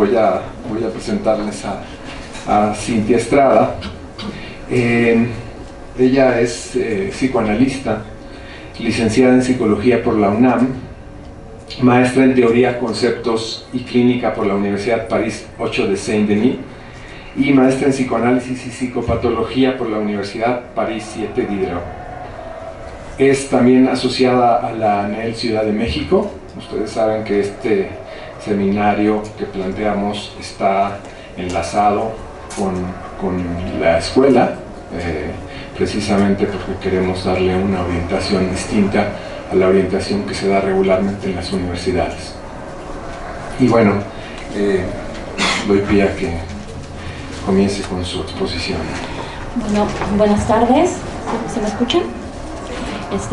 voy a presentarles a Cintia Estrada. Ella es psicoanalista, licenciada en Psicología por la UNAM, maestra en Teoría, Conceptos y Clínica por la Universidad París 8 de Saint-Denis y maestra en Psicoanálisis y Psicopatología por la Universidad París 7 Diderot. Es también asociada a la ANEL Ciudad de México. Ustedes saben que este seminario que planteamos está enlazado con la escuela, precisamente porque queremos darle una orientación distinta a la orientación que se da regularmente en las universidades. Y bueno, doy pie a que comience con su exposición. Bueno, buenas tardes, ¿se me escuchan?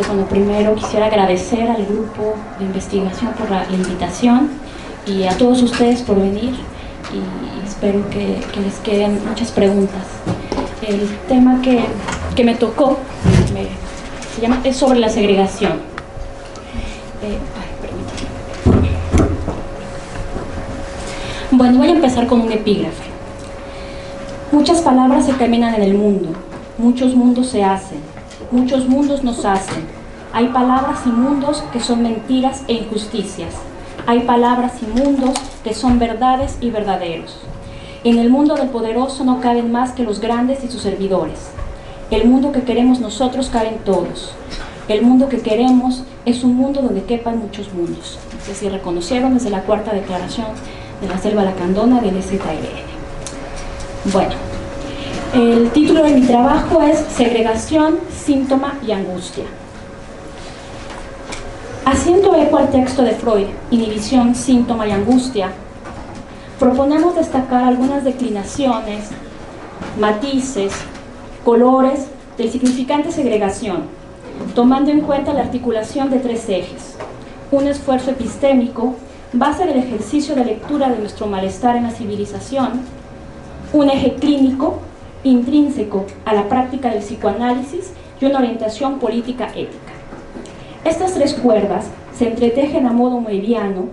Bueno, primero quisiera agradecer al grupo de investigación por la invitación y a todos ustedes por venir, y espero que les queden muchas preguntas. El tema que me tocó es sobre la segregación. Bueno, voy a empezar con un epígrafe. Muchas palabras se caminan en el mundo, muchos mundos se hacen, muchos mundos nos hacen. Hay palabras y mundos que son mentiras e injusticias. Hay palabras y mundos que son verdades y verdaderos. En el mundo del poderoso no caben más que los grandes y sus servidores. El mundo que queremos nosotros caben todos. El mundo que queremos es un mundo donde quepan muchos mundos. No sé si reconocieron desde la cuarta declaración de la Selva Lacandona del EZLN. Bueno, el título de mi trabajo es Segregación, síntoma y angustia. Haciendo eco al texto de Freud, Inhibición, síntoma y angustia, proponemos destacar algunas declinaciones, matices, colores del significante segregación, tomando en cuenta la articulación de tres ejes: un esfuerzo epistémico, base del ejercicio de lectura de nuestro malestar en la civilización; un eje clínico, intrínseco a la práctica del psicoanálisis; y una orientación política ética. Estas tres cuerdas se entretejen a modo mediano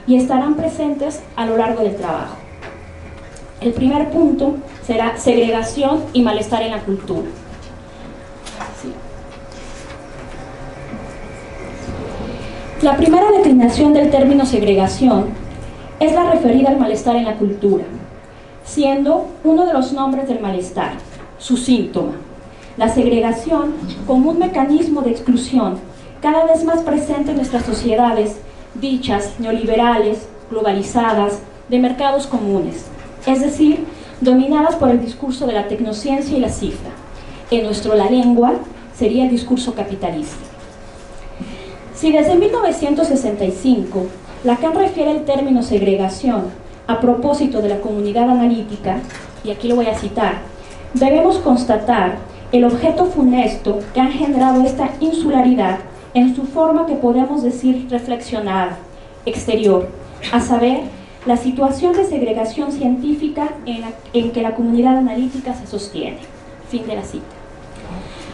y estarán presentes a lo largo del trabajo. El primer punto será segregación y malestar en la cultura. Sí. La primera declinación del término segregación es la referida al malestar en la cultura, siendo uno de los nombres del malestar, su síntoma. La segregación como un mecanismo de exclusión cada vez más presente en nuestras sociedades dichas neoliberales, globalizadas, de mercados comunes, es decir, dominadas por el discurso de la tecnociencia y la cifra. En la lengua sería el discurso capitalista. Si desde 1965 Lacan refiere el término segregación a propósito de la comunidad analítica, y aquí lo voy a citar, debemos constatar el objeto funesto que ha generado esta insularidad en su forma que podemos decir reflexionada, exterior, a saber, la situación de segregación científica en que la comunidad analítica se sostiene. Fin de la cita.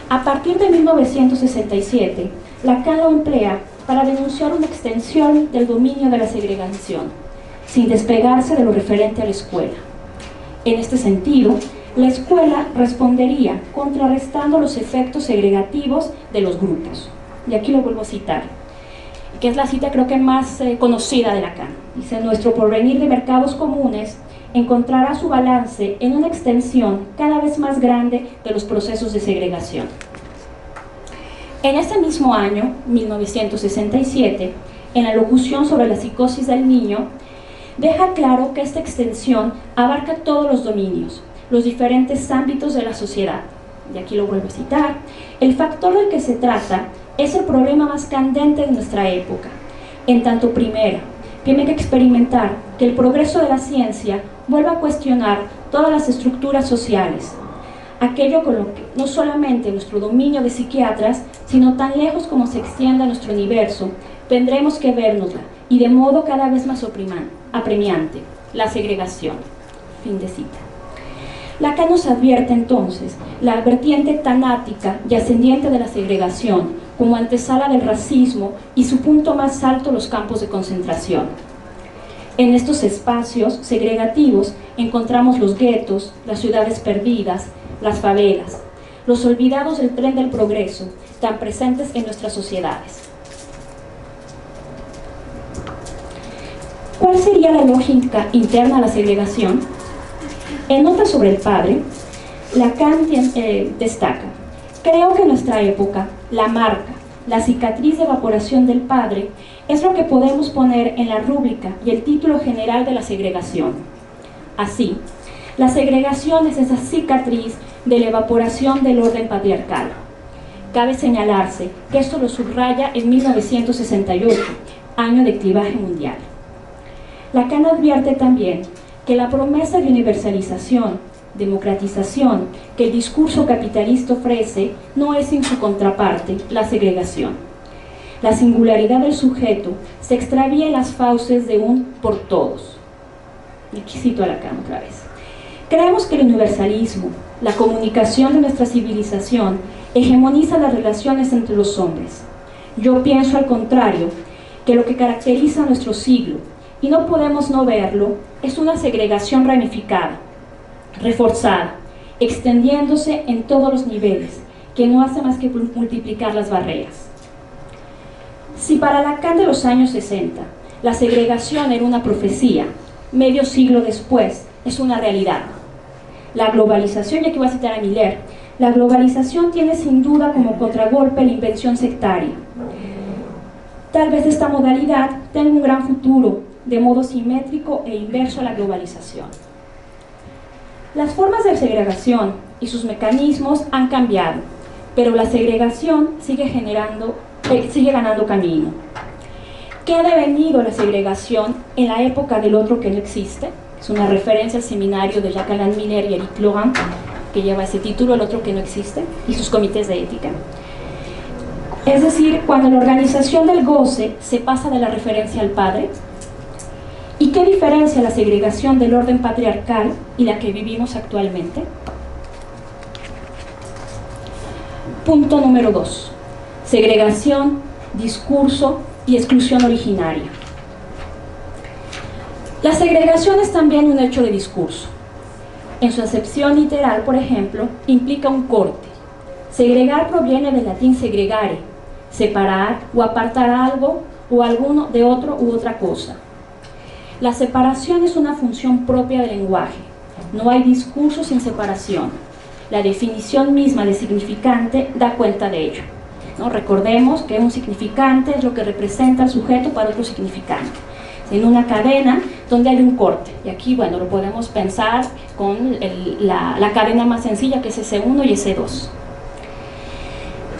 A partir de 1967, Lacan lo emplea para denunciar una extensión del dominio de la segregación, sin despegarse de lo referente a la escuela. En este sentido, la escuela respondería contrarrestando los efectos segregativos de los grupos. Y aquí lo vuelvo a citar, que es la cita creo que más conocida de Lacan. Dice: nuestro porvenir de mercados comunes encontrará su balance en una extensión cada vez más grande de los procesos de segregación. En ese mismo año, 1967, en la locución sobre la psicosis del niño, deja claro que esta extensión abarca todos los dominios, los diferentes ámbitos de la sociedad. Y aquí lo vuelvo a citar: el factor del que se trata es el problema más candente de nuestra época. En tanto, primero, tiene que experimentar que el progreso de la ciencia vuelva a cuestionar todas las estructuras sociales, aquello con lo que no solamente nuestro dominio de psiquiatras, sino tan lejos como se extienda nuestro universo, tendremos que vernosla, y de modo cada vez más apremiante, la segregación. Fin de cita. Lacan nos advierte entonces la vertiente tanática y ascendiente de la segregación como antesala del racismo y su punto más alto, los campos de concentración. En estos espacios segregativos encontramos los guetos, las ciudades perdidas, las favelas, los olvidados del tren del progreso, tan presentes en nuestras sociedades. ¿Cuál sería la lógica interna a la segregación? En Notas sobre el Padre, Lacan destaca: creo que en nuestra época, la marca, la cicatriz de evaporación del padre, es lo que podemos poner en la rúbrica y el título general de la segregación. Así, la segregación es esa cicatriz de la evaporación del orden patriarcal. Cabe señalarse que esto lo subraya en 1968, año de clivaje mundial. Lacan advierte también que la promesa de universalización, democratización, que el discurso capitalista ofrece no es sin su contraparte, la segregación. La singularidad del sujeto se extravía en las fauces de un por todos. Y aquí cito a Lacan otra vez. Creemos que el universalismo, la comunicación de nuestra civilización, hegemoniza las relaciones entre los hombres. Yo pienso al contrario, que lo que caracteriza a nuestro siglo, y no podemos no verlo, es una segregación ramificada, reforzada, extendiéndose en todos los niveles, que no hace más que multiplicar las barreras. Si para Lacan de los años 60 la segregación era una profecía, medio siglo después es una realidad. La globalización, y aquí voy a citar a Miller, la globalización tiene sin duda como contragolpe la invención sectaria. Tal vez esta modalidad tenga un gran futuro, de modo simétrico e inverso a la globalización. Las formas de segregación y sus mecanismos han cambiado, pero la segregación sigue ganando camino. ¿Qué ha devenido la segregación en la época del otro que no existe? Es una referencia al seminario de Jacques Alain Miller y Éric Laurent, que lleva ese título, El otro que no existe, y sus comités de ética. Es decir, cuando la organización del goce se pasa de la referencia al padre. ¿Y qué diferencia la segregación del orden patriarcal y la que vivimos actualmente? Punto número 2. Segregación, discurso y exclusión originaria. La segregación es también un hecho de discurso. En su acepción literal, por ejemplo, implica un corte. Segregar proviene del latín segregare, separar o apartar algo o alguno de otro u otra cosa. La separación es una función propia del lenguaje. No hay discurso sin separación. La definición misma de significante da cuenta de ello, ¿no? Recordemos que un significante es lo que representa al sujeto para otro significante. En una cadena donde hay un corte, y aquí, bueno, lo podemos pensar con la cadena más sencilla, que es S1 y S2.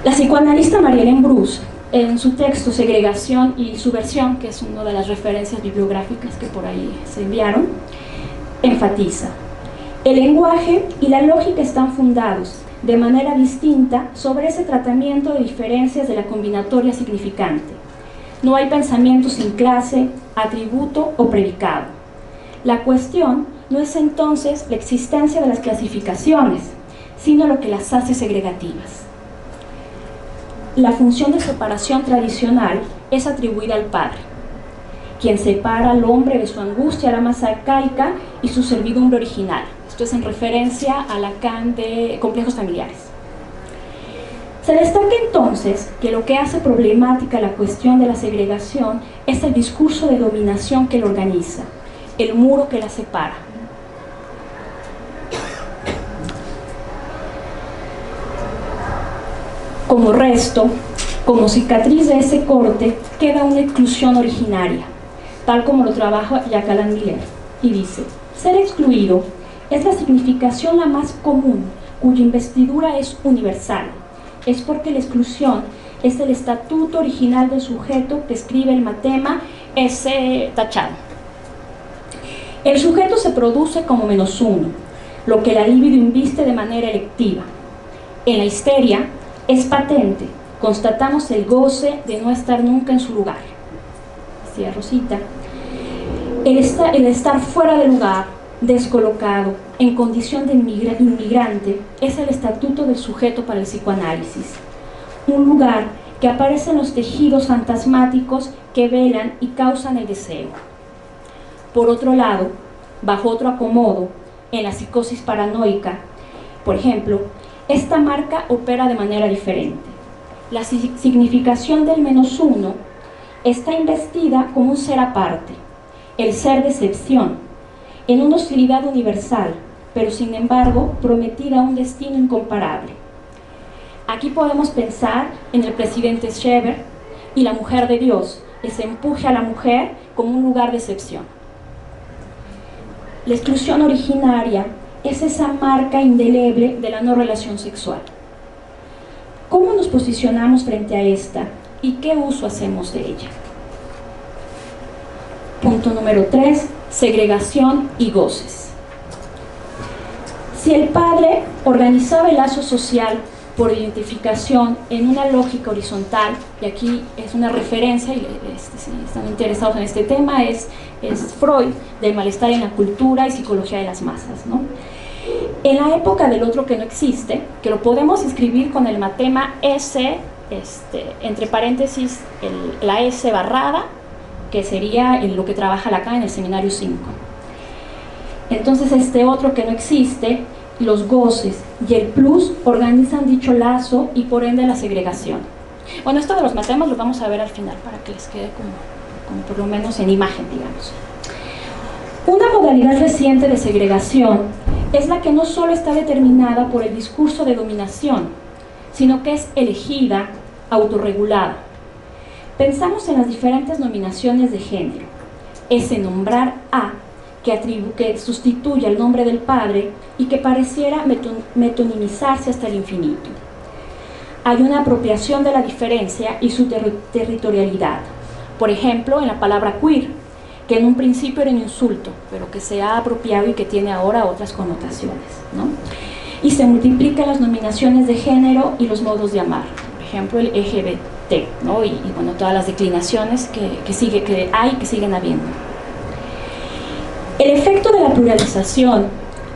La psicoanalista Marie-Hélène Bruce, en su texto Segregación y Subversión, que es una de las referencias bibliográficas que por ahí se enviaron, enfatiza: el lenguaje y la lógica están fundados de manera distinta sobre ese tratamiento de diferencias de la combinatoria significante. No hay pensamiento sin clase, atributo o predicado. La cuestión no es entonces la existencia de las clasificaciones, sino lo que las hace segregativas. La función de separación tradicional es atribuida al padre, quien separa al hombre de su angustia, la más arcaica, y su servidumbre original. Esto es en referencia a Lacan de Complejos Familiares. Se destaca entonces que lo que hace problemática la cuestión de la segregación es el discurso de dominación que la organiza, el muro que la separa. Como resto, como cicatriz de ese corte, queda una exclusión originaria, tal como lo trabaja Jacques Alain Miller, y dice: ser excluido es la significación la más común, cuya investidura es universal. Es porque la exclusión es el estatuto original del sujeto que escribe el matema S tachado. El sujeto se produce como -1, lo que la libido inviste de manera electiva. En la histeria es patente, constatamos el goce de no estar nunca en su lugar. Decía Rosita: el estar fuera de lugar, descolocado, en condición de inmigrante, es el estatuto del sujeto para el psicoanálisis. Un lugar que aparece en los tejidos fantasmáticos que velan y causan el deseo. Por otro lado, bajo otro acomodo, en la psicosis paranoica, por ejemplo, esta marca opera de manera diferente. La significación del -1 está investida como un ser aparte, el ser de excepción, en una hostilidad universal, pero sin embargo prometida a un destino incomparable. Aquí podemos pensar en el presidente Scheber y la mujer de Dios, ese empuje a la mujer como un lugar de excepción. La exclusión originaria es esa marca indeleble de la no relación sexual. ¿Cómo nos posicionamos frente a esta y qué uso hacemos de ella? Punto número 3, segregación y goces. Si el padre organizaba el lazo social por identificación en una lógica horizontal, y aquí es una referencia, y si están interesados en este tema, es Freud, del malestar en la cultura y psicología de las masas, ¿no? En la época del otro que no existe, que lo podemos escribir con el matema S, entre paréntesis, la S barrada, que sería lo que trabaja Lacan en el seminario 5. Entonces este otro que no existe, los goces y el plus organizan dicho lazo y por ende la segregación. Bueno, esto de los matemas lo vamos a ver al final para que les quede como por lo menos en imagen, digamos. Una modalidad reciente de segregación es la que no solo está determinada por el discurso de dominación, sino que es elegida, autorregulada. Pensamos en las diferentes nominaciones de género. Ese nombrar a, que sustituye al nombre del padre y que pareciera metonimizarse hasta el infinito. Hay una apropiación de la diferencia y su territorialidad. Por ejemplo, en la palabra queer, que en un principio era un insulto, pero que se ha apropiado y que tiene ahora otras connotaciones, ¿no? Y se multiplican las nominaciones de género y los modos de amar. Por ejemplo, el LGBT, ¿no? y bueno, todas las declinaciones que hay que siguen habiendo. El efecto de la pluralización,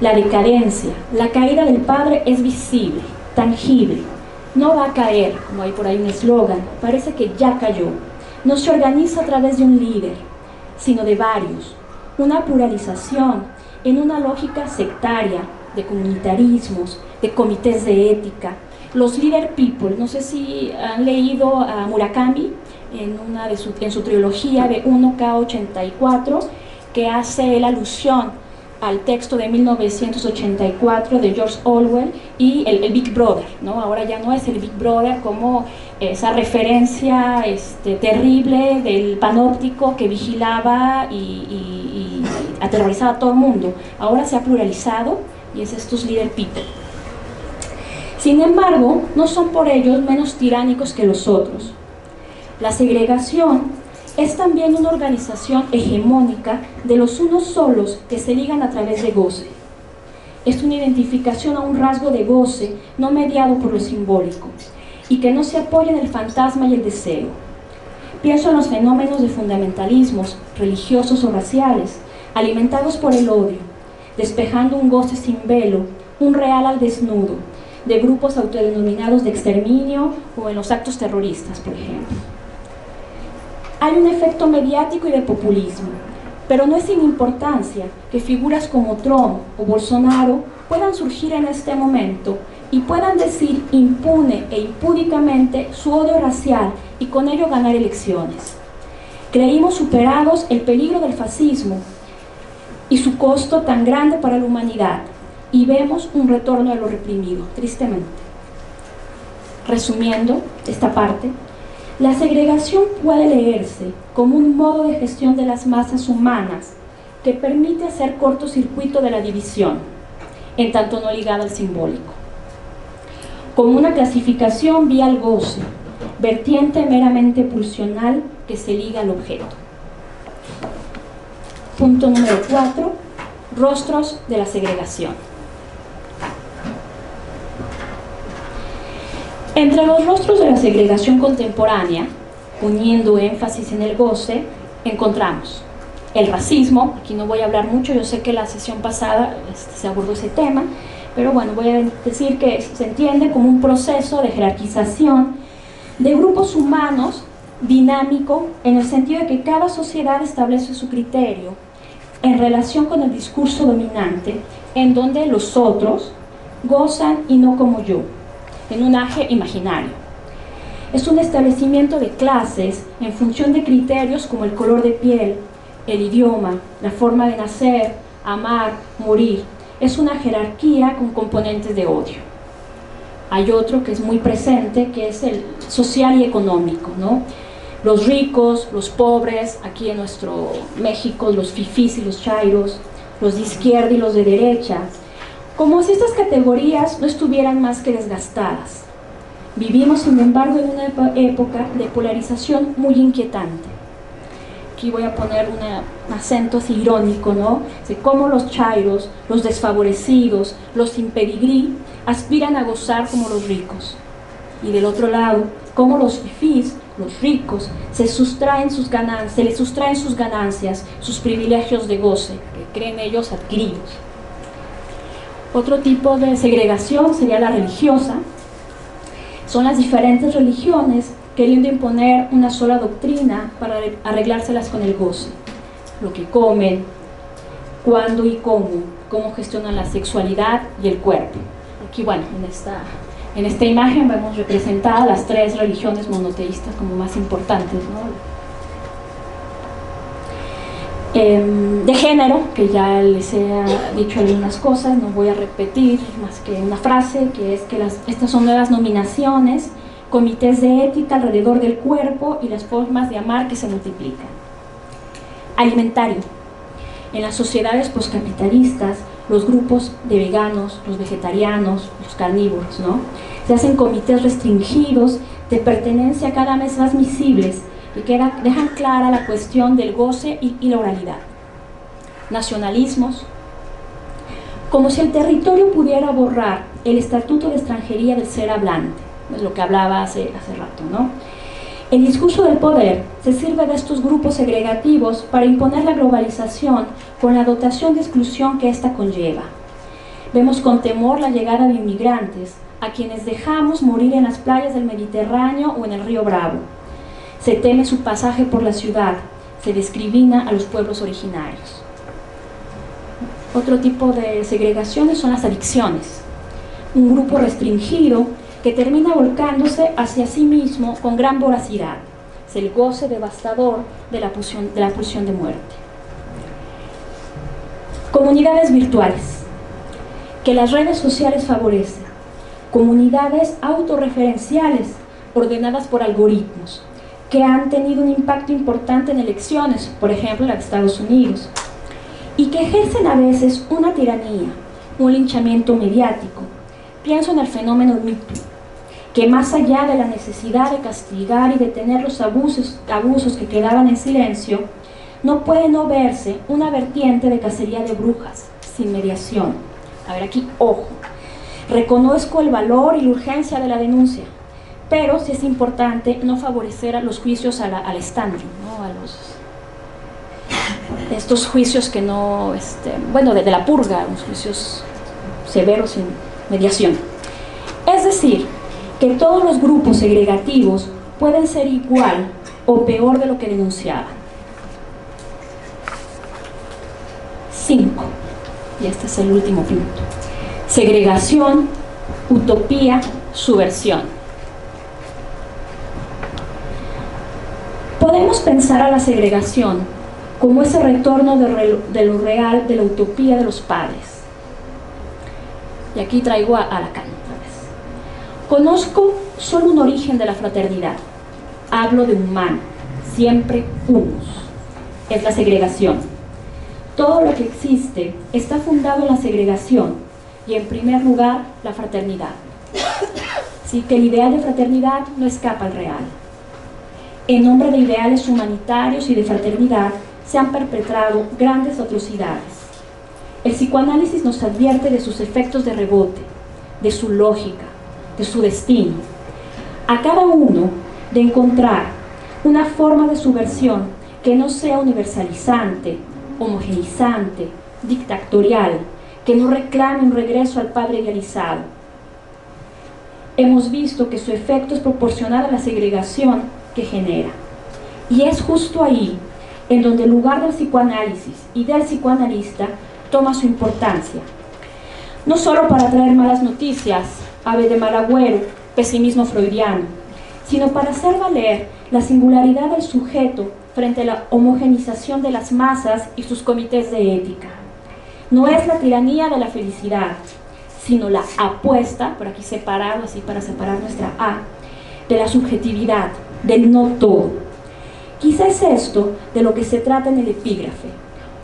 la decadencia, la caída del padre es visible, tangible. No va a caer, como hay por ahí un eslogan, parece que ya cayó. No se organiza a través de un líder, sino de varios. Una pluralización en una lógica sectaria, de comunitarismos, de comités de ética. Los leader people, no sé si han leído a Murakami en su trilogía de 1K84, que hace la alusión al texto de 1984 de George Orwell y el Big Brother, ¿no? Ahora ya no es el Big Brother como esa referencia terrible del panóptico que vigilaba y aterrorizaba a todo el mundo. Ahora se ha pluralizado y es estos leader people. Sin embargo, no son por ellos menos tiránicos que los otros. La segregación es también una organización hegemónica de los unos solos que se ligan a través de goce. Es una identificación a un rasgo de goce no mediado por lo simbólico y que no se apoya en el fantasma y el deseo. Pienso en los fenómenos de fundamentalismos religiosos o raciales, alimentados por el odio, despejando un goce sin velo, un real al desnudo, de grupos autodenominados de exterminio o en los actos terroristas, por ejemplo. Hay un efecto mediático y de populismo, pero no es sin importancia que figuras como Trump o Bolsonaro puedan surgir en este momento y puedan decir impune e impúdicamente su odio racial y con ello ganar elecciones. Creímos superados el peligro del fascismo y su costo tan grande para la humanidad y vemos un retorno de lo reprimido, tristemente. Resumiendo esta parte, la segregación puede leerse como un modo de gestión de las masas humanas que permite hacer cortocircuito de la división, en tanto no ligada al simbólico. Como una clasificación vía el goce, vertiente meramente pulsional que se liga al objeto. Punto número 4, rostros de la segregación. Entre los rostros de la segregación contemporánea, poniendo énfasis en el goce, encontramos el racismo. Aquí no voy a hablar mucho, yo sé que la sesión pasada se abordó ese tema, pero bueno, voy a decir que se entiende como un proceso de jerarquización de grupos humanos dinámico, en el sentido de que cada sociedad establece su criterio en relación con el discurso dominante, en donde los otros gozan y no como yo, en un eje imaginario. Es un establecimiento de clases en función de criterios como el color de piel, el idioma, la forma de nacer, amar, morir. Es una jerarquía con componentes de odio. Hay otro que es muy presente, que es el social y económico, ¿no? Los ricos, los pobres, aquí en nuestro México, los fifís y los chairos, los de izquierda y los de derecha, como si estas categorías no estuvieran más que desgastadas. Vivimos, sin embargo, en una época de polarización muy inquietante. Aquí voy a poner un acento así irónico, ¿no? De cómo los chairos, los desfavorecidos, los sin pedigrí, aspiran a gozar como los ricos. Y del otro lado, cómo los fifís, los ricos, se les sustraen sus ganancias, sus privilegios de goce, que creen ellos adquiridos. Otro tipo de segregación sería la religiosa. Son las diferentes religiones queriendo imponer una sola doctrina para arreglárselas con el goce. Lo que comen, cuándo y cómo gestionan la sexualidad y el cuerpo. Aquí, bueno, en esta imagen vemos representadas las 3 religiones monoteístas como más importantes, ¿no? De género, que ya les he dicho algunas cosas, no voy a repetir más que una frase, que es que estas son nuevas nominaciones, comités de ética alrededor del cuerpo y las formas de amar que se multiplican. Alimentario. En las sociedades poscapitalistas, los grupos de veganos, los vegetarianos, los carnívoros, ¿no? Se hacen comités restringidos de pertenencia cada vez más visibles y que dejan clara la cuestión del goce y la oralidad. Nacionalismos. Como si el territorio pudiera borrar el estatuto de extranjería del ser hablante, es lo que hablaba hace rato, ¿no? El discurso del poder se sirve de estos grupos segregativos para imponer la globalización con la dotación de exclusión que ésta conlleva. Vemos con temor la llegada de inmigrantes, a quienes dejamos morir en las playas del Mediterráneo o en el río Bravo. Se teme su pasaje por la ciudad, se discrimina a los pueblos originarios. Otro tipo de segregaciones son las adicciones. Un grupo restringido que termina volcándose hacia sí mismo con gran voracidad. Es el goce devastador de la pulsión de muerte. Comunidades virtuales, que las redes sociales favorecen. Comunidades autorreferenciales, ordenadas por algoritmos, que han tenido un impacto importante en elecciones, por ejemplo la de Estados Unidos, y que ejercen a veces una tiranía, un linchamiento mediático. Pienso en el fenómeno MeToo, que más allá de la necesidad de castigar y detener los abusos que quedaban en silencio, no puede no verse una vertiente de cacería de brujas, sin mediación. A ver, aquí, ojo, reconozco el valor y la urgencia de la denuncia, pero sí es importante no favorecer a los juicios al standing, ¿no? A estos juicios que no, bueno, de la purga, los juicios severos sin mediación. Es decir, que todos los grupos segregativos pueden ser igual o peor de lo que denunciaban. 5. Y este es el último punto. Segregación, utopía, subversión. Podemos pensar a la segregación como ese retorno de lo real, de la utopía de los padres. Y aquí traigo a Lacan otra vez. Conozco solo un origen de la fraternidad. Hablo de humano, siempre unos. Es la segregación. Todo lo que existe está fundado en la segregación y, en primer lugar, la fraternidad. Así que el ideal de fraternidad no escapa al real. En nombre de ideales humanitarios y de fraternidad se han perpetrado grandes atrocidades. El psicoanálisis nos advierte de sus efectos de rebote, de su lógica, de su destino. A cada uno de encontrar una forma de subversión que no sea universalizante, homogeneizante, dictatorial, que no reclame un regreso al padre idealizado. Hemos visto que su efecto es proporcional a la segregación que genera. Y es justo ahí, en donde el lugar del psicoanálisis y del psicoanalista toma su importancia, no solo para traer malas noticias, ave de mal agüero, pesimismo freudiano, sino para hacer valer la singularidad del sujeto frente a la homogenización de las masas y sus comités de ética. No es la tiranía de la felicidad, sino la apuesta, por aquí separado, así para separar nuestra A, de la subjetividad, del no todo. Quizá es esto de lo que se trata en el epígrafe.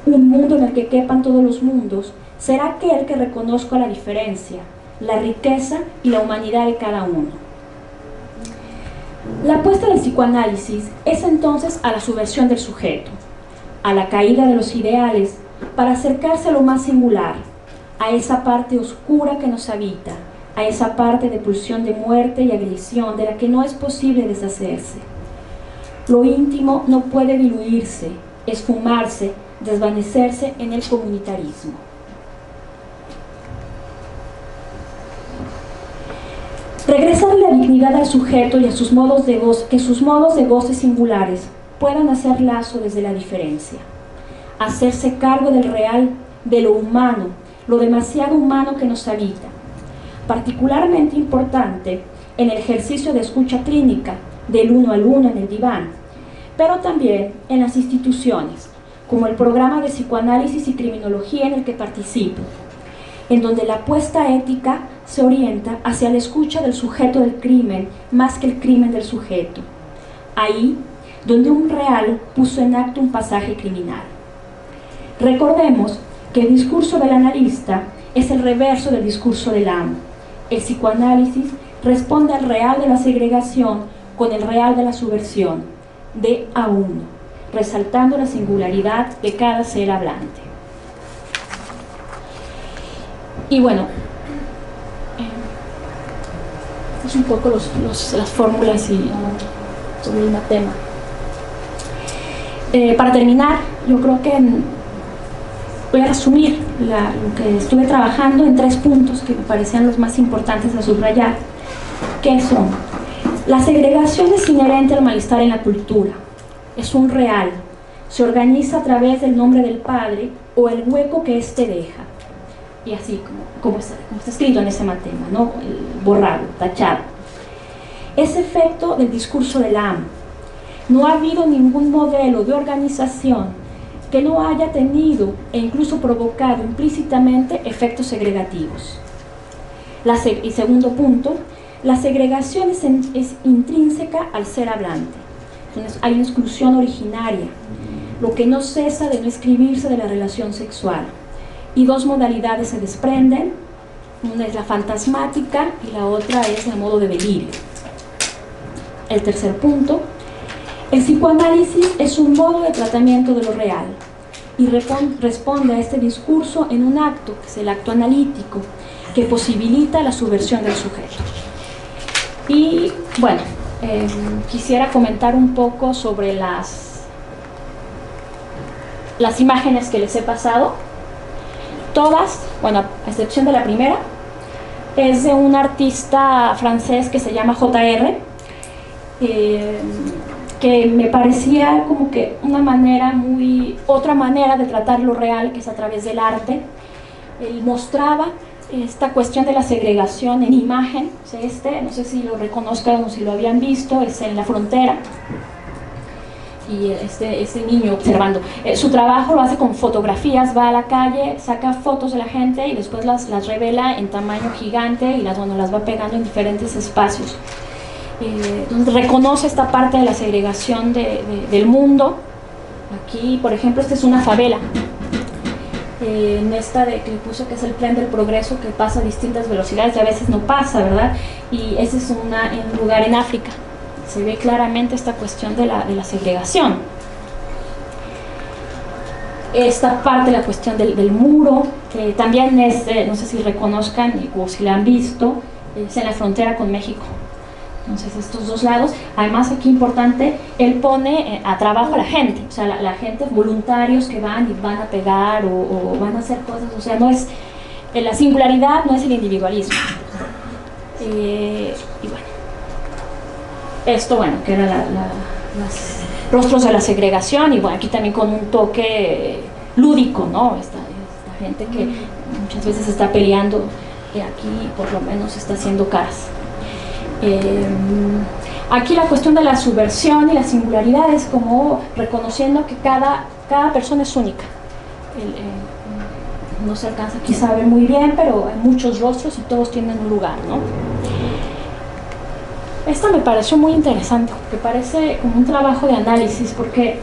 Un mundo en el que quepan todos los mundos será aquel que reconozca la diferencia, la riqueza y la humanidad de cada uno. La apuesta del psicoanálisis es entonces a la subversión del sujeto, a la caída de los ideales para acercarse a lo más singular, a esa parte oscura que nos habita, a esa parte de pulsión de muerte y agresión de la que no es posible deshacerse. Lo íntimo no puede diluirse, esfumarse, desvanecerse en el comunitarismo. Regresar la dignidad al sujeto y a sus modos de goce, que sus modos de goce singulares puedan hacer lazo desde la diferencia. Hacerse cargo del real, de lo humano, lo demasiado humano que nos habita. Particularmente importante en el ejercicio de escucha clínica, del uno al uno en el diván, pero también en las instituciones, como el programa de psicoanálisis y criminología en el que participo, en donde la apuesta ética se orienta hacia la escucha del sujeto del crimen más que el crimen del sujeto. Ahí, donde un real puso en acto un pasaje criminal. Recordemos que el discurso del analista es el reverso del discurso del amo. El psicoanálisis responde al real de la segregación con el real de la subversión, de a uno, resaltando la singularidad de cada ser hablante. Y bueno, es un poco las fórmulas y sobre el mismo tema. Para terminar, yo creo que voy a resumir lo que estuve trabajando en 3 puntos que me parecían los más importantes a subrayar, que son: la segregación es inherente al malestar en la cultura, es un real, se organiza a través del nombre del padre o el hueco que éste deja, y así como está escrito en ese matema, ¿no? El borrado, tachado. Es efecto del discurso del amo. No ha habido ningún modelo de organización que no haya tenido e incluso provocado implícitamente efectos segregativos. Y segundo punto, la segregación es intrínseca al ser hablante. Entonces, hay una exclusión originaria, lo que no cesa de no escribirse de la relación sexual. Y 2 modalidades se desprenden, una es la fantasmática y la otra es a modo de delirio. El tercer punto, el psicoanálisis es un modo de tratamiento de lo real y responde a este discurso en un acto, que es el acto analítico, que posibilita la subversión del sujeto. Y bueno, quisiera comentar un poco sobre las imágenes que les he pasado. Todas, bueno, a excepción de la primera, es de un artista francés que se llama J.R., que me parecía como que otra manera de tratar lo real, que es a través del arte. Él mostraba esta cuestión de la segregación en imagen. No sé si lo reconozcan o si lo habían visto, es en la frontera. Y este niño observando. Su trabajo lo hace con fotografías, va a la calle, saca fotos de la gente y después las revela en tamaño gigante y las va pegando en diferentes espacios. Entonces reconoce esta parte de la segregación del mundo. Aquí, por ejemplo, esta es una favela. En esta que puso, que es el tren del progreso, que pasa a distintas velocidades y a veces no pasa, ¿verdad? Y ese es un lugar en África. Se ve claramente esta cuestión de la segregación. Esta parte, la cuestión del muro, también es, no sé si reconozcan o si la han visto, es en la frontera con México. Entonces, estos 2 lados. Además, aquí importante, él pone a trabajo a la gente, o sea, la gente, voluntarios que van y van a pegar o van a hacer cosas, o sea, no es la singularidad, no es el individualismo. Y bueno, esto, bueno, que era rostros de la segregación, y bueno, aquí también con un toque lúdico, ¿no? Esta gente que muchas veces está peleando, aquí por lo menos está haciendo caras. Aquí la cuestión de la subversión y la singularidad es como reconociendo que cada persona es única. No se alcanza quizá a ver muy bien, pero hay muchos rostros y todos tienen un lugar, ¿no? Esta me pareció muy interesante, porque parece como un trabajo de análisis, porque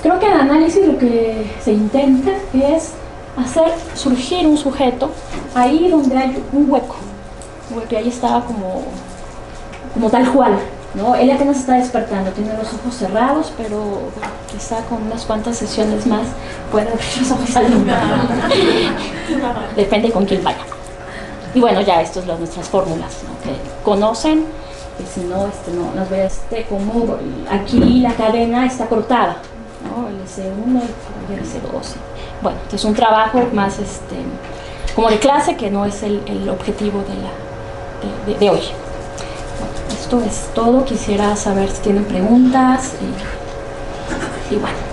creo que en análisis lo que se intenta es hacer surgir un sujeto ahí donde hay un hueco, porque ahí estaba como tal cual, ¿no? Él apenas está despertando, tiene los ojos cerrados, pero bueno, quizá con unas cuantas sesiones más puede abrir los ojos al mundo. Depende con quién vaya. Y bueno, ya esto es nuestras fórmulas, ¿no? Que conocen, que si no, no las ve como aquí la cadena está cortada, ¿no? El S1 y el S2. Bueno, es un trabajo más como de clase, que no es el objetivo de hoy. Esto es todo. Quisiera saber si tienen preguntas y bueno.